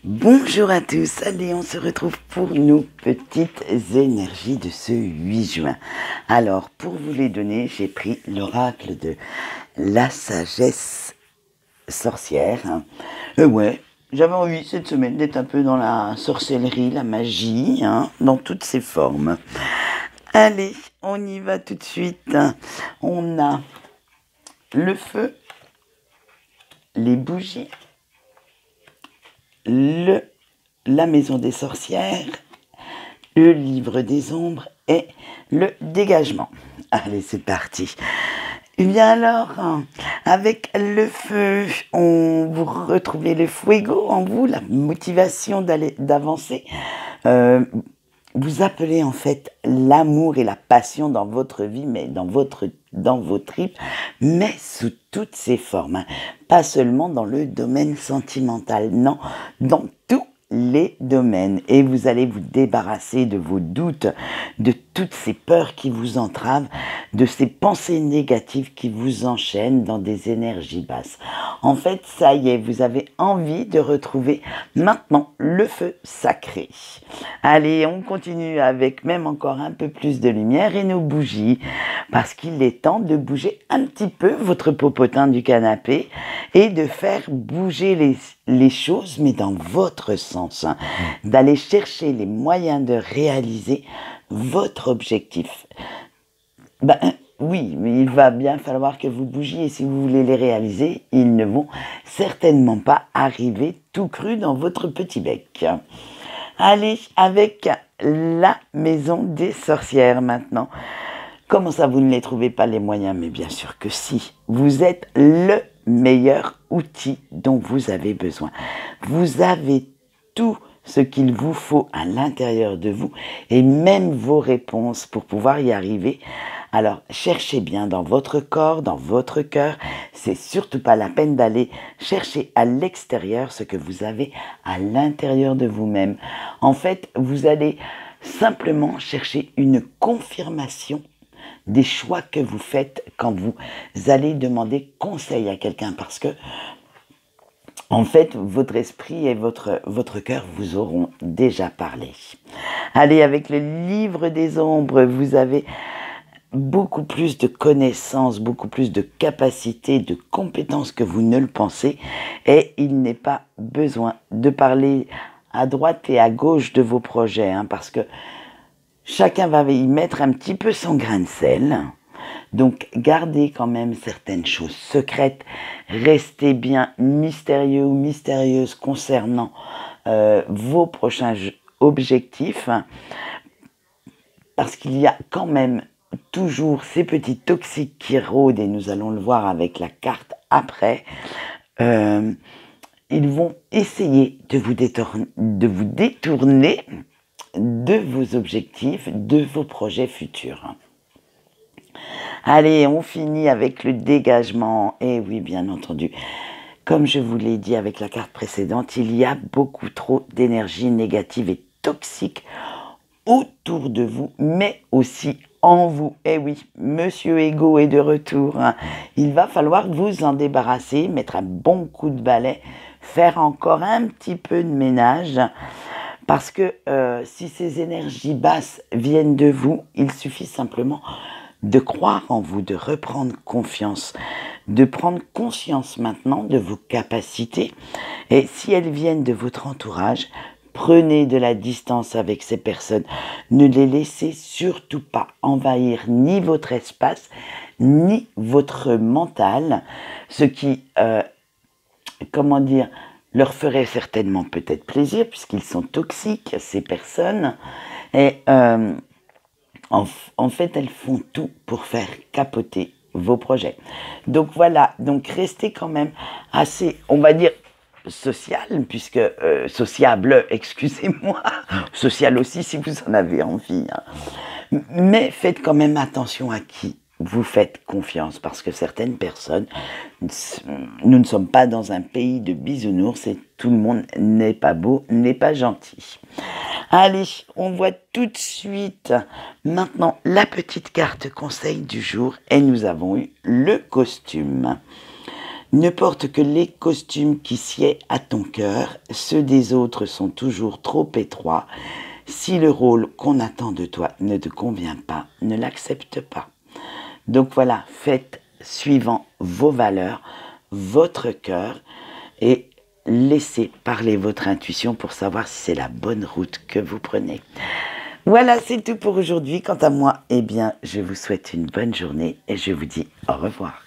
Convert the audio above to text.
Bonjour à tous, allez, on se retrouve pour nos petites énergies de ce 8 juin. Alors, pour vous les donner, j'ai pris l'oracle de la sagesse sorcière. Ouais, j'avais envie cette semaine d'être un peu dans la sorcellerie, la magie, dans toutes ses formes. Allez, on y va tout de suite. On a le feu, les bougies, la maison des sorcières, le livre des ombres et le dégagement. Allez, c'est parti. Eh bien alors, avec le feu, vous retrouvez le fuego en vous, la motivation d'avancer. Vous appelez en fait l'amour et la passion dans votre vie, mais dans vos tripes, mais sous toutes ses formes. Pas seulement dans le domaine sentimental, non, dans tous les domaines. Et vous allez vous débarrasser de vos doutes, de toutes ces peurs qui vous entravent, de ces pensées négatives qui vous enchaînent dans des énergies basses. En fait, ça y est, vous avez envie de retrouver maintenant le feu sacré. Allez, on continue avec même encore un peu plus de lumière et nos bougies, parce qu'il est temps de bouger un petit peu votre popotin du canapé et de faire bouger les choses, mais dans votre sens, d'aller chercher les moyens de réaliser votre objectif. Oui, mais il va bien falloir que vous bougiez et si vous voulez les réaliser, ils ne vont certainement pas arriver tout cru dans votre petit bec. Allez, avec la maison des sorcières maintenant. Comment ça, vous ne les trouvez pas les moyens? Mais bien sûr que si. Vous êtes le meilleur outil dont vous avez besoin. Vous avez tout ce qu'il vous faut à l'intérieur de vous et même vos réponses pour pouvoir y arriver. Alors, cherchez bien dans votre corps, dans votre cœur. C'est surtout pas la peine d'aller chercher à l'extérieur ce que vous avez à l'intérieur de vous-même. En fait, vous allez simplement chercher une confirmation des choix que vous faites quand vous allez demander conseil à quelqu'un parce que en fait, votre esprit et votre cœur vous auront déjà parlé. Allez, avec le livre des ombres, vous avez beaucoup plus de connaissances, beaucoup plus de capacités, de compétences que vous ne le pensez. Et il n'est pas besoin de parler à droite et à gauche de vos projets, parce que chacun va y mettre un petit peu son grain de sel. Donc, gardez quand même certaines choses secrètes. Restez bien mystérieux ou mystérieuse concernant vos prochains objectifs. Parce qu'il y a quand même toujours ces petits toxiques qui rôdent, et nous allons le voir avec la carte après. Ils vont essayer de vous détourner de vos objectifs, de vos projets futurs. Allez, on finit avec le dégagement. Et oui, bien entendu, comme je vous l'ai dit avec la carte précédente, il y a beaucoup trop d'énergie négative et toxique autour de vous, mais aussi en vous. Eh oui, Monsieur Ego est de retour. Il va falloir vous en débarrasser, mettre un bon coup de balai, faire encore un petit peu de ménage. Parce que si ces énergies basses viennent de vous, il suffit simplement de croire en vous, de reprendre confiance, de prendre conscience maintenant de vos capacités. Et si elles viennent de votre entourage, prenez de la distance avec ces personnes. Ne les laissez surtout pas envahir ni votre espace, ni votre mental, ce qui, leur ferait certainement peut-être plaisir, puisqu'ils sont toxiques, ces personnes. Et en fait, elles font tout pour faire capoter vos projets. Donc voilà, donc restez quand même assez, on va dire, social, puisque sociable, excusez-moi, social aussi si vous en avez envie. Mais faites quand même attention à qui vous faites confiance, parce que certaines personnes, nous ne sommes pas dans un pays de bisounours et tout le monde n'est pas beau, n'est pas gentil. Allez, on voit tout de suite maintenant la petite carte conseil du jour et nous avons eu le costume. Ne porte que les costumes qui sied à ton cœur. Ceux des autres sont toujours trop étroits. Si le rôle qu'on attend de toi ne te convient pas, ne l'accepte pas. Donc voilà, faites suivant vos valeurs, votre cœur et laissez parler votre intuition pour savoir si c'est la bonne route que vous prenez. Voilà, c'est tout pour aujourd'hui. Quant à moi, eh bien, je vous souhaite une bonne journée et je vous dis au revoir.